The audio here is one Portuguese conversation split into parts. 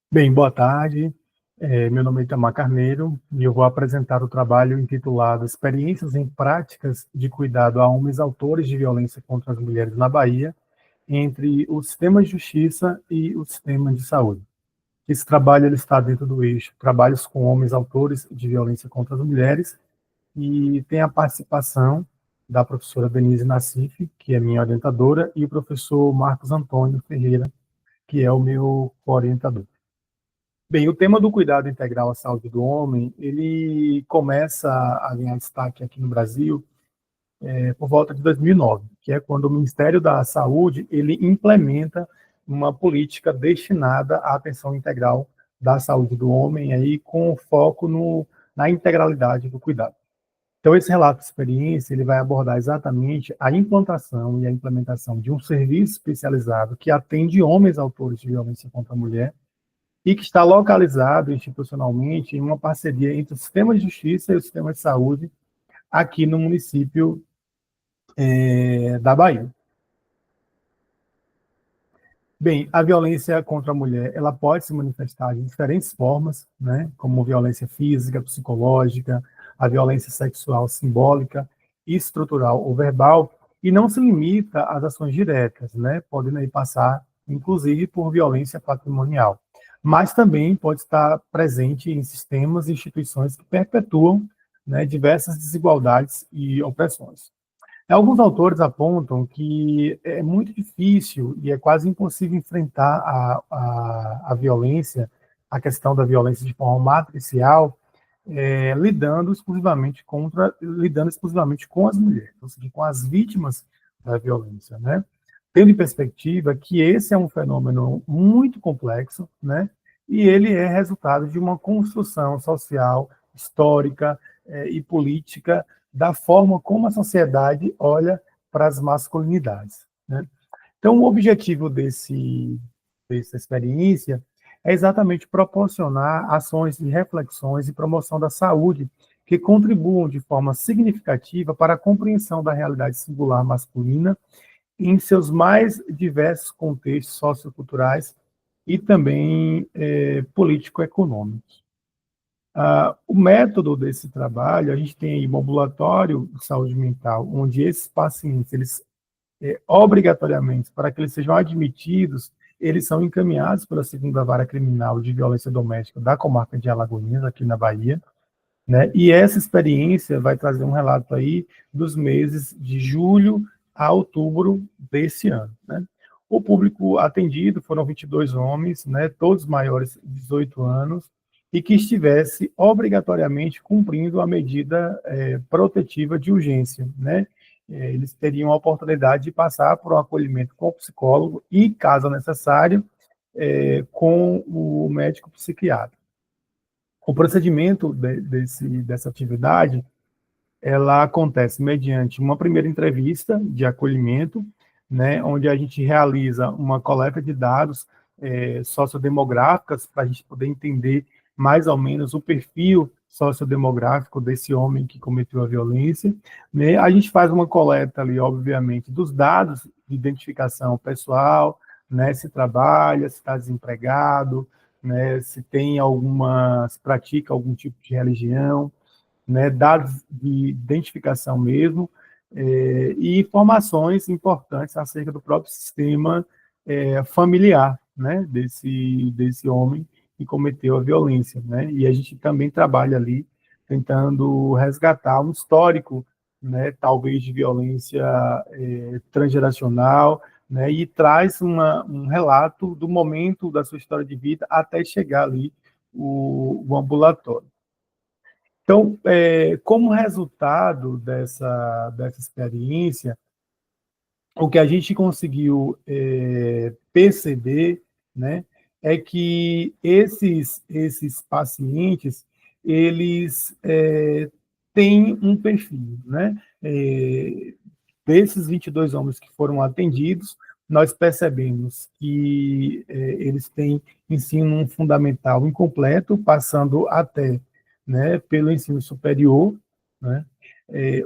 Bem, boa tarde. Meu nome é Itamar Carneiro e eu vou apresentar o trabalho intitulado Experiências em Práticas de Cuidado a Homens Autores de Violência contra as Mulheres na Bahia, entre o Sistema de Justiça e o Sistema de Saúde. Esse trabalho ele está dentro do eixo Trabalhos com Homens Autores de Violência contra as Mulheres e tem a participação da professora Denise Nassif, que é minha orientadora, e o professor Marcos Antônio Ferreira, que é o meu orientador. Bem, o tema do cuidado integral à saúde do homem, ele começa a ganhar destaque aqui no Brasil por volta de 2009, que é quando o Ministério da Saúde ele implementa uma política destinada à atenção integral da saúde do homem, aí com foco na integralidade do cuidado. Então, esse relato de experiência ele vai abordar exatamente a implantação e a implementação de um serviço especializado que atende homens autores de violência contra a mulher e que está localizado institucionalmente em uma parceria entre o sistema de justiça e o sistema de saúde aqui no município da Bahia. Bem, a violência contra a mulher, ela pode se manifestar de diferentes formas, né, como violência física, psicológica, a violência sexual simbólica, estrutural ou verbal, e não se limita às ações diretas, né, podendo aí passar, inclusive, por violência patrimonial, mas também pode estar presente em sistemas e instituições que perpetuam, né, diversas desigualdades e opressões. Alguns autores apontam que é muito difícil e é quase impossível enfrentar a violência, a questão da violência de forma matricial, lidando exclusivamente com as mulheres, ou seja, com as vítimas da violência, né? Tendo em perspectiva que esse é um fenômeno muito complexo, né? E ele é resultado de uma construção social, histórica e política da forma como a sociedade olha para as masculinidades, né? Então, o objetivo dessa experiência é exatamente proporcionar ações de reflexões e promoção da saúde que contribuam de forma significativa para a compreensão da realidade singular masculina em seus mais diversos contextos socioculturais e também político-econômicos. O método desse trabalho, a gente tem aí um ambulatório de saúde mental, onde esses pacientes, eles obrigatoriamente, para que eles sejam admitidos, eles são encaminhados pela segunda vara criminal de violência doméstica da comarca de Alagoinhas, aqui na Bahia, né? E essa experiência vai trazer um relato aí dos meses de julho a outubro desse ano, né? O público atendido foram 22 homens, né, todos maiores de 18 anos, e que estivesse obrigatoriamente cumprindo a medida protetiva de urgência, né? Eles teriam a oportunidade de passar por um acolhimento com o psicólogo e, caso necessário, com o médico psiquiatra. O procedimento dessa atividade, ela acontece mediante uma primeira entrevista de acolhimento, né, onde a gente realiza uma coleta de dados sociodemográficas para a gente poder entender mais ou menos o perfil sociodemográfico desse homem que cometeu a violência, né? A gente faz uma coleta ali, obviamente, dos dados de identificação pessoal, né, se trabalha, se está desempregado, né, se pratica algum tipo de religião, né, dados de identificação mesmo, e informações importantes acerca do próprio sistema familiar, né, desse homem que cometeu a violência, né, e a gente também trabalha ali tentando resgatar um histórico, né, talvez de violência transgeracional, né, e traz um relato do momento da sua história de vida até chegar ali o ambulatório. Então, como resultado dessa experiência, o que a gente conseguiu perceber, né, é que esses pacientes, eles têm um perfil, né? Desses 22 homens que foram atendidos, nós percebemos que eles têm ensino fundamental incompleto, passando até, né, pelo ensino superior, né?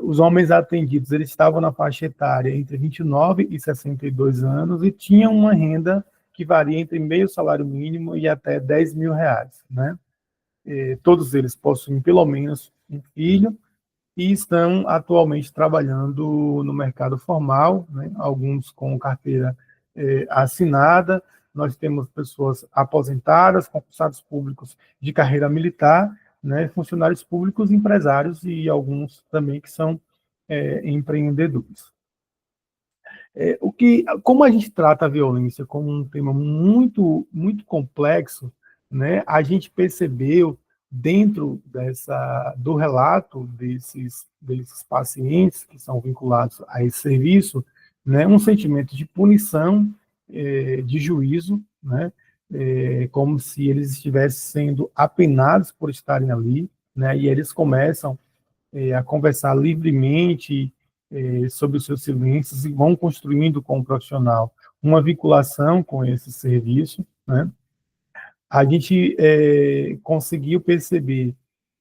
Os homens atendidos, eles estavam na faixa etária entre 29 e 62 anos e tinham uma renda que varia entre meio salário mínimo e até R$ 10.000, né? Todos eles possuem pelo menos um filho e estão atualmente trabalhando no mercado formal, né? Alguns com carteira assinada. Nós temos pessoas aposentadas, concursados públicos de carreira militar, né? Funcionários públicos, empresários e alguns também que são empreendedores. Como a gente trata a violência como um tema muito, muito complexo, né, a gente percebeu dentro do relato desses pacientes que são vinculados a esse serviço, né, um sentimento de punição, de juízo, né, como se eles estivessem sendo apenados por estarem ali, né, e eles começam a conversar livremente sobre os seus silêncios e vão construindo com o profissional uma vinculação com esse serviço, né? A gente conseguiu perceber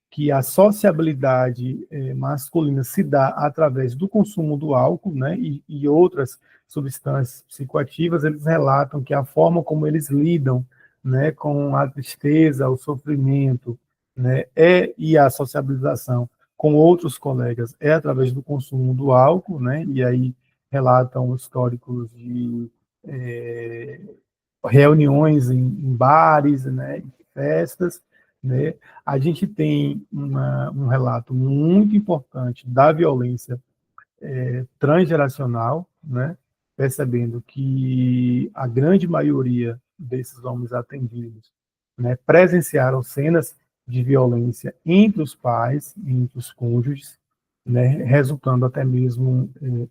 que a sociabilidade masculina se dá através do consumo do álcool, né, e outras substâncias psicoativas. Eles relatam que a forma como eles lidam, né, com a tristeza, o sofrimento, né, e a sociabilização com outros colegas é através do consumo do álcool, né, e aí relatam históricos de é, reuniões em bares, né, em festas, né. A gente tem um relato muito importante da violência transgeracional, né, percebendo que a grande maioria desses homens atendidos, né, presenciaram cenas de violência entre os pais, entre os cônjuges, né, resultando até mesmo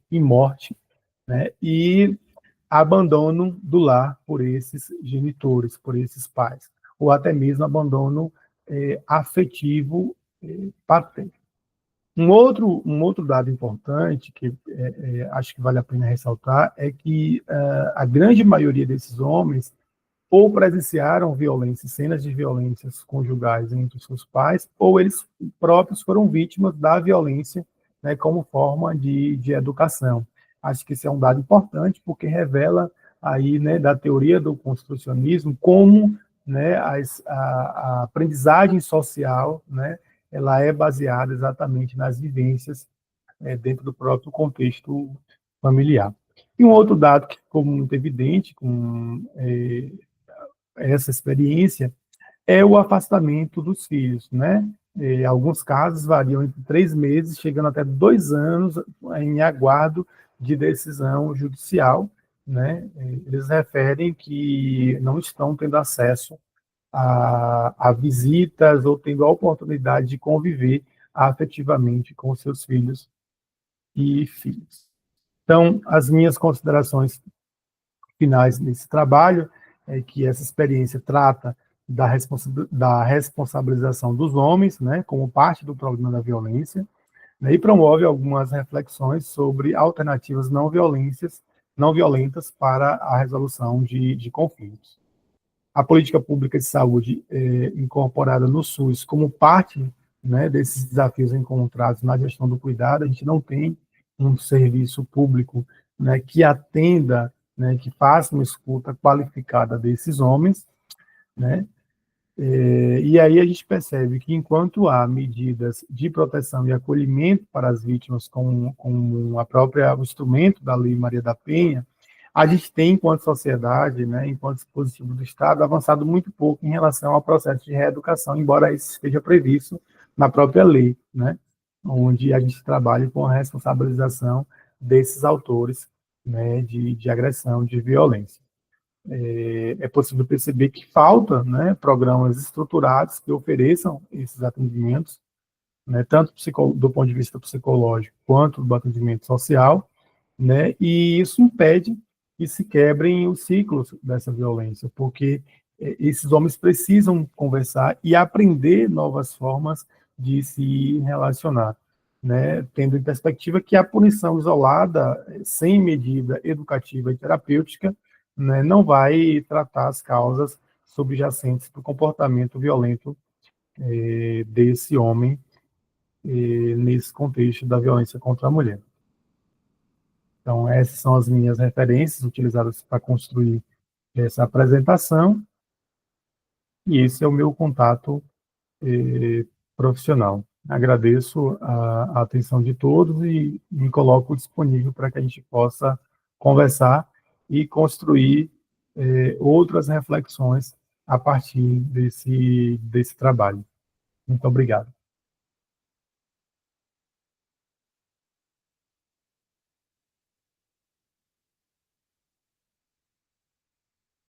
em morte, né, e abandono do lar por esses genitores, por esses pais, ou até mesmo abandono afetivo paterno. Um outro dado importante que acho que vale a pena ressaltar é que a grande maioria desses homens ou presenciaram violência, cenas de violências conjugais entre seus pais, ou eles próprios foram vítimas da violência, né, como forma de educação. Acho que esse é um dado importante, porque revela aí, né, da teoria do construcionismo, como, né, a aprendizagem social, né, ela é baseada exatamente nas vivências dentro do próprio contexto familiar. E um outro dado que ficou muito evidente com essa experiência é o afastamento dos filhos, né? Alguns casos variam entre 3 meses, chegando até 2 anos em aguardo de decisão judicial, né? Eles referem que não estão tendo acesso a visitas ou tendo a oportunidade de conviver afetivamente com seus filhos e filhas. Então, as minhas considerações finais nesse trabalho é que essa experiência trata da responsabilização dos homens, né, como parte do problema da violência, né, e promove algumas reflexões sobre alternativas não violentas para a resolução de conflitos. A política pública de saúde incorporada no SUS como parte, né, desses desafios encontrados na gestão do cuidado. A gente não tem um serviço público, né, que atenda, né, que faça uma escuta qualificada desses homens, né. E aí a gente percebe que, enquanto há medidas de proteção e acolhimento para as vítimas, com o instrumento da Lei Maria da Penha, a gente tem, enquanto sociedade, né, enquanto dispositivo do Estado, avançado muito pouco em relação ao processo de reeducação, embora isso esteja previsto na própria lei, né, onde a gente trabalha com a responsabilização desses autores, né, de agressão, de violência. É possível perceber que falta, né, programas estruturados que ofereçam esses atendimentos, né, tanto do ponto de vista psicológico quanto do atendimento social, né, e isso impede que se quebrem os ciclos dessa violência, porque esses homens precisam conversar e aprender novas formas de se relacionar, né, tendo em perspectiva que a punição isolada, sem medida educativa e terapêutica, né, não vai tratar as causas subjacentes do comportamento violento desse homem nesse contexto da violência contra a mulher. Então, essas são as minhas referências utilizadas para construir essa apresentação, e esse é o meu contato profissional. Agradeço a atenção de todos e me coloco disponível para que a gente possa conversar e construir outras reflexões a partir desse trabalho. Muito obrigado.